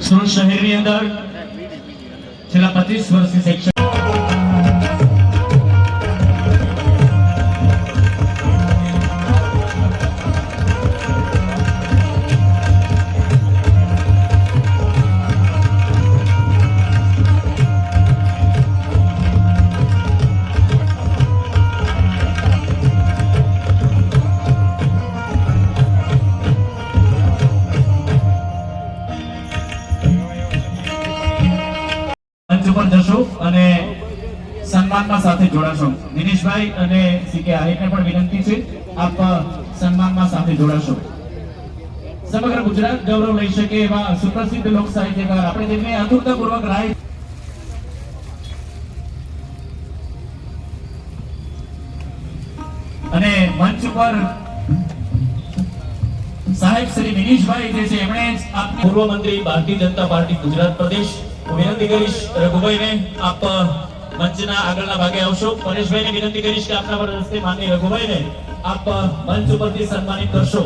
સુરત શહેરની અંદર છેલ્લા 25 વર્ષથી શિક્ષણ પર જશો અને સન્માનમાં સાથે જોડાશો। દિનેશભાઈ અને સીકે આહિરને પણ વિનંતી છે આપ સન્માનમાં સાથે જોડાશો। સમગ્ર ગુજરાત ગૌરવ લઈ શકે એવા સુપ્રસિદ્ધ લોક સાહિત્યકાર આપણે જેમને આતુરતાપૂર્વક રાહ અને મંચ ઉપર સાહેબ શ્રી દિનેશભાઈ જે છે એમણે પૂર્વ મંત્રી ભારતીય જનતા પાર્ટી ગુજરાત પ્રદેશ વિનંતી કરીશ રઘુભાઈને આપ મંચના આગળના ભાગે આવશો। પરેશભાઈને વિનંતી કરીશ કે આપના વરદસ્તે માનનીય રઘુભાઈને આપ મંચ ઉપરથી સન્માનિત કરશો।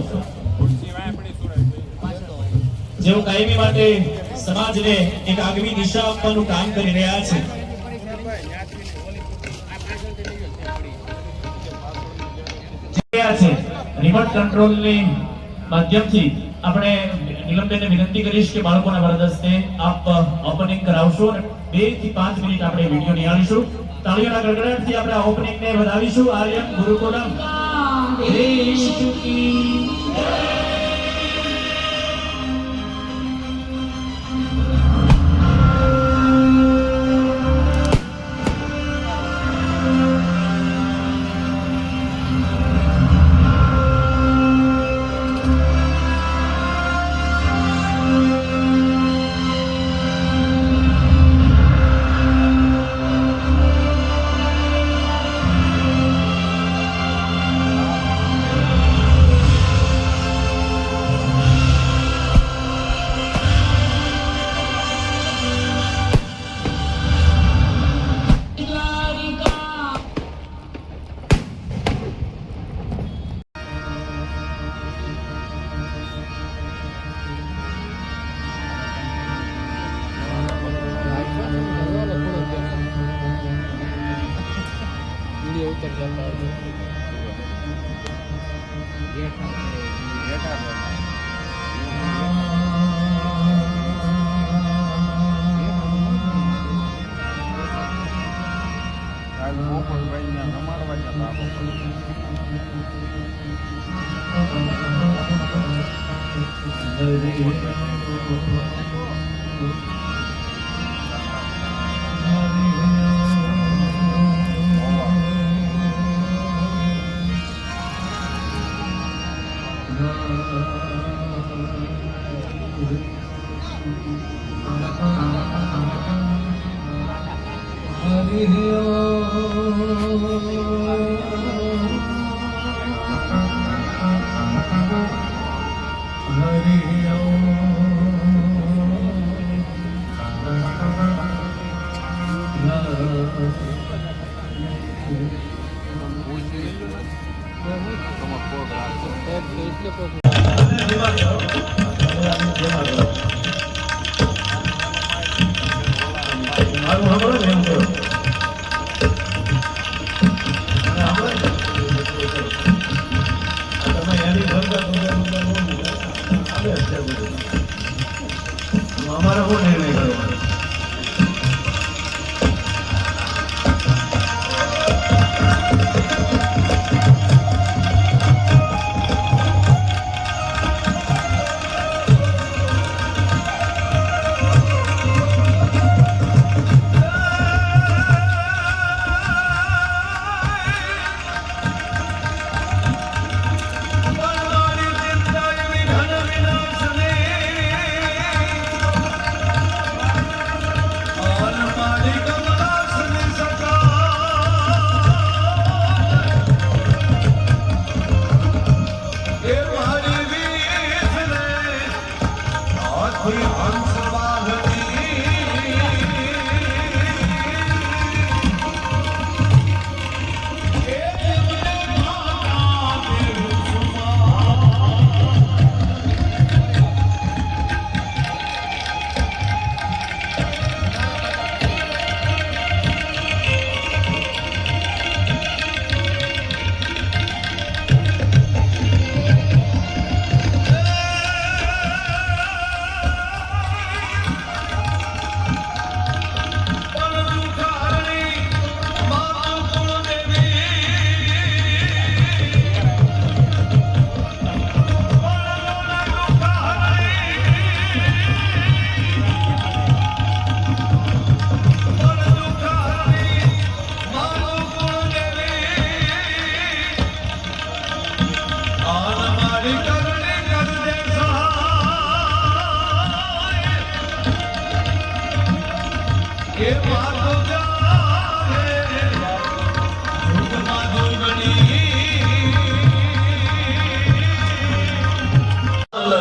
જેઓ કાયમી માટે સમાજને એક આગવી દિશા આપવાનું કામ કરી રહ્યા છે। રિમોટ કંટ્રોલની માધ્યમથી આપણે નિલમબેનને વિનંતી કરીશ કે બાળકોના વરદસ્તે આપ ઓપનિંગ કરાવશો અને 2 થી 5 મિનિટ આપણે વિડિયો નિહાળીશું। તાળીઓના ગડગડાટથી આપણે આ ઓપનિંગને વધાવીશું। આર્યન ગુરુકુલમ દેશ કી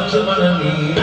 લક્ષ્મણની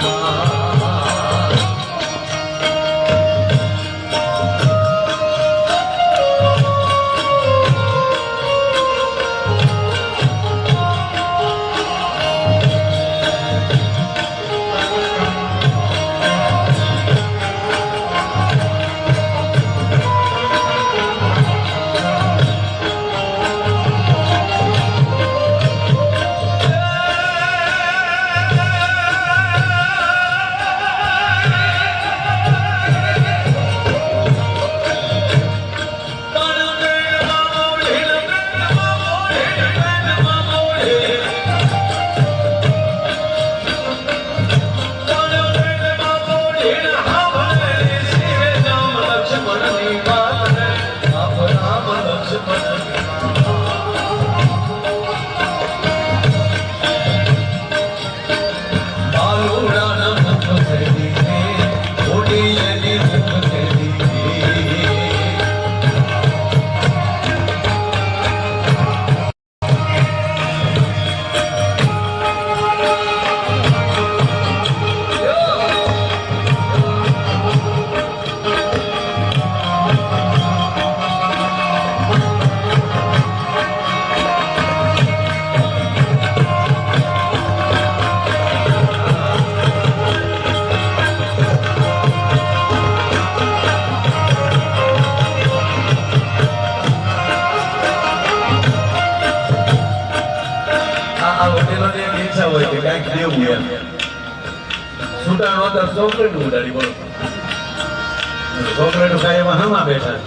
છોકરા ભાઈ એમાં હમા બેઠા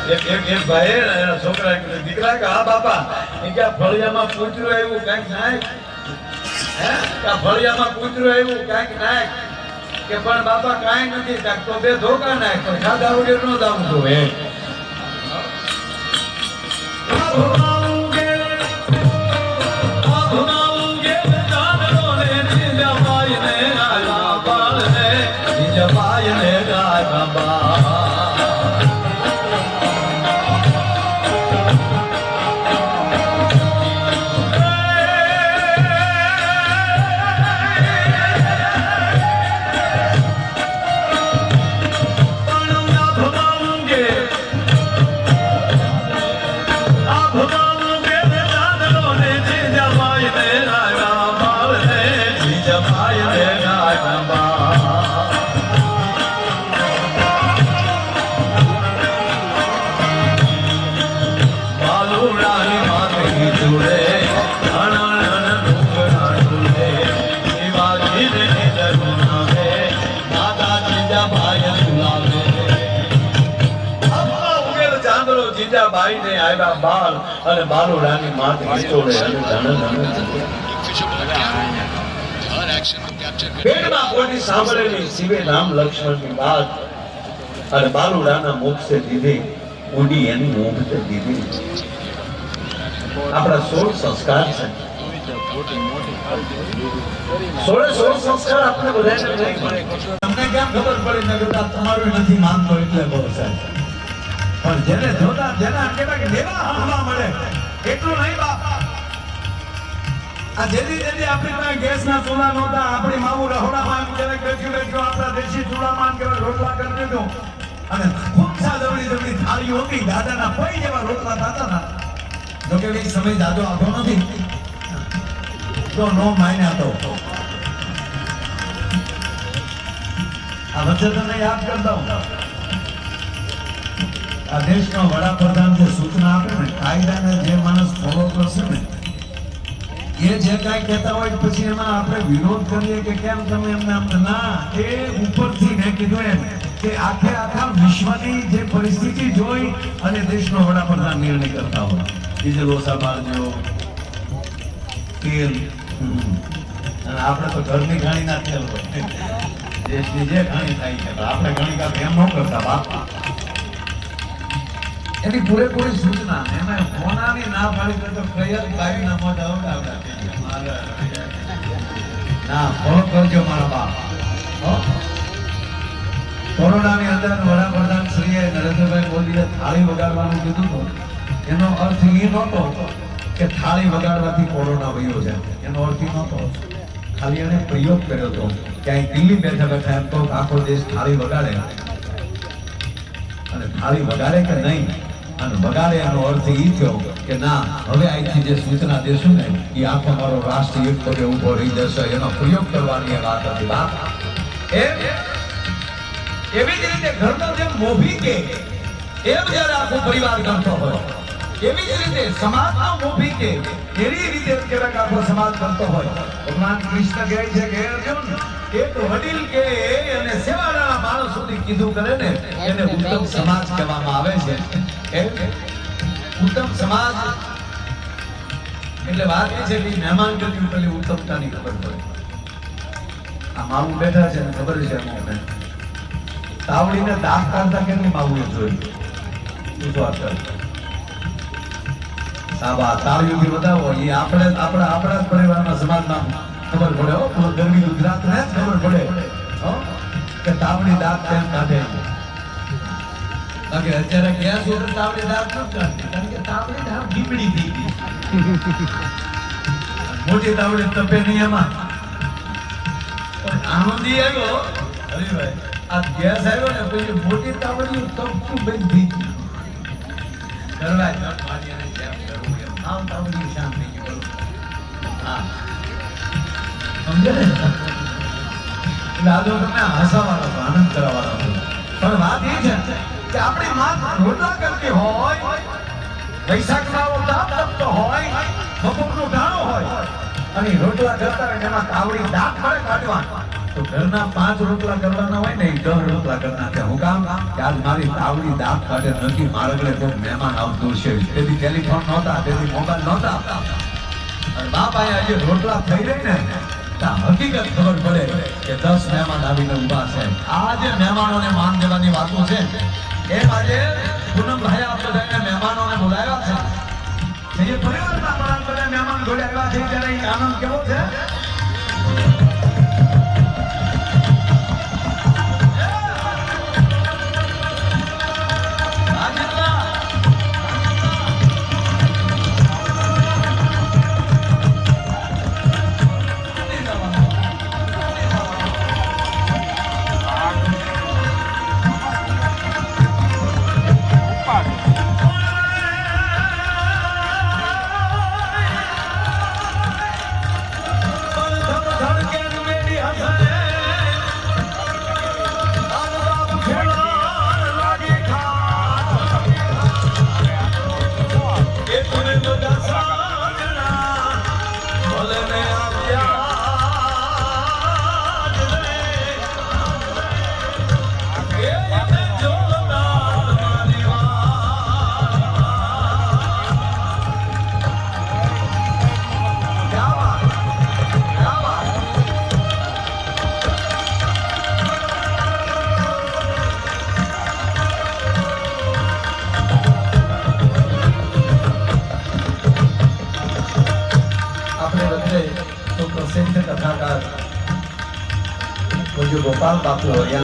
એક ભાઈ એના છોકરા દીકરા કે હા બાપા એ કે ફળિયામાં કૂતરું આવ્યું કઈક નાખ ફળિયામાં કૂતરું આવ્યું કઈક નાખ કે પણ બાપા કાંઈ નથી તો બે ધોકા નાખ પણ ખાધા વગર નો દાવું તો હે બાલ અને બાલુડાની માત વિચોડે અને પેટમાં કોની સાંભળેલી શિવે નામ લક્ષ્મણની વાત અને બાલુડાના મુખ સે દીધી ઉડી એની મુખ સે દીધી આપણા 16 સંસ્કાર છે 16 સંસ્કાર આપણે બધાને નહીં મળે તમને કેમ ખબર પડી ને બેટા તમારું નથી માનતો એટલે બોલો સાહેબ પણ જેને જોતા જેના કેવા કે દેવા હવા મળે એટલું નહીં બાપ આ જેદી આપણી પાસે ગેસના ચૂલા નહોતા આપણી માવું રહોડામાં ક્યારેક બેઠું આપણા દેશી ચૂલામાં કેવા રોટલા કરી દીધો અને ખૂબ જવડી થાળી હતી દાદાના પૈ જેવા રોટલા થતા હતા જો કે એ સમય દાદો આગો નથી તો નો માન્યા તો આ વચ્ચે તમને યાદ કરતા હું આ દેશનો વડાપ્રધાન જે સૂચના આપે ને કાયદાને જે માણસ ફોલો કરશે ને એ જે કાંઈ કહેતા હોય પછી એમાં આપણે વિરોધ કરીએ કે કેમ તમે એમને આમ ના એ ઉપરથી મેં કીધું એમ કે આખા વિશ્વની જે પરિસ્થિતિ જોઈ અને દેશનો વડાપ્રધાન નિર્ણય કરતા હોય ડીઝલ ઓછા બાળજો તેલ અને આપણે તો ઘરની ઘાણીના તેલ હોય દેશની જે ઘાણી થાય છે આપણે ઘણી કાંઈ એમ ન કરતા બાપા એની પૂરેપૂરી સૂચના એમાં હોનાની ના પાડી તો કયા ગાય ના મોઢ આવડા ના ફોન કરજો મારા બાપ કોરોનાની અંદર વડાપ્રધાન શ્રીએ નરેન્દ્રભાઈ મોદીએ થાળી વગાડવાનું કીધું હતું એનો અર્થ એ નહોતો કે થાળી વગાડવાથી કોરોના વયો જાય, એનો અર્થ ઈ નહોતો. ખાલી એને પ્રયોગ કર્યો હતો કે અહીં દિલ્હી બેઠા બેઠા એમ કહો કે આખો દેશ થાળી વગાડે, અને થાળી વગાડે કે નહીં, અને વગાડે એનો અર્થ ઈ થયો કે ના, હવે અહીંથી જે સૂચના દેશું ને એ આખો મારો રાષ્ટ્ર એક પગે ઊભો રહી જશે, એનો પ્રયોગ કરવાની એ વાત હતી. વાત એવી જ રીતે ઘરનો જેમ મોભી કે એમ જ્યારે આખો પરિવાર કરતો હોય, એવી જ રીતે સમાજનો મોભી કે એવી રીતે ક્યારેક આખો સમાજ કરતો હોય. ભગવાન કૃષ્ણ કહે છે કે અર્જુન, એક વડીલ કે અને સેવાળાના માણસોથી કીધું કરે ને એને ઉત્તમ સમાજ કહેવામાં આવે છે. ઉત્તમ સમાજ એટલે વાત એ છે કે મહેમાન ગતિ પેલી ઉત્તમતાની ખબર પડે. આ માવું બેઠા છે ને ખબર છે અમને, તાવડીને દાંત કાઢતા કેટલી માવું જોઈ સાબા તાળીઓથી વધાવો, એ આપણા જ પરિવારના સમાજમાં ખબર પડે. હો, ગરમી ગુજરાતને જ ખબર પડે કે તાવડી દાંત કેમ કાઢે. બાકી અત્યારે ગેસ વગર તાવડી દાંત ન કાઢે, કારણ કે તાવડી દાંત ડીમડી થઈ ગઈ. મોટી તાવડી તપે નહીં એમાં. આનંદી આવ્યો હરીભાઈ, આ ગેસ આવ્યો ને પછી મોટી તાવડી તપતું બંધ થઈ ગયું. કરવા જ મારીને જેમ કરવું એમ આમ તાવડી શાંત થઈ ગયું. હા, સમજે ને? એટલે આ તો તમે હસાવાના છો, આનંદ કરાવવાના છો. પણ વાત એ છે કે આપણી માં રોટલા કરતી હોય, વૈશાખમાં તાપ તપતો હોય, બપોરનું ટાણું હોય, અને રોટલા કરતા હોય એમાં તાવડી દાંત મળે કાઢવા, તો ઘરના 5 રોટલા કરવાના હોય ને એ 10 રોટલા કરી નાખે. હું કામ કે આજ મારી તાવડી દાંત કાઢે નથી, મારા ઘરે કોઈ મહેમાન આવતું છે. તેથી ટેલિફોન નહોતા, તેથી મોબાઈલ નહોતા, અને બાપ અહીંયા જે રોટલા થઈ રહી ને હકીકત ખબર પડે કે 10 મહેમાન આવીને ઊભા છે. આ જે મહેમાનોને માન દેવાની વાતો છે, એમ આજે પૂનમભાઈ આપણે બધાને મહેમાનોને બોલાવ્યા છે. જે પરિવારના માણસ બધા મહેમાન જોડે આવ્યા છે, ત્યારે એક આનંદ કેવો છે. કથાકાર પૂજ્ય ગોપાલ બાપુ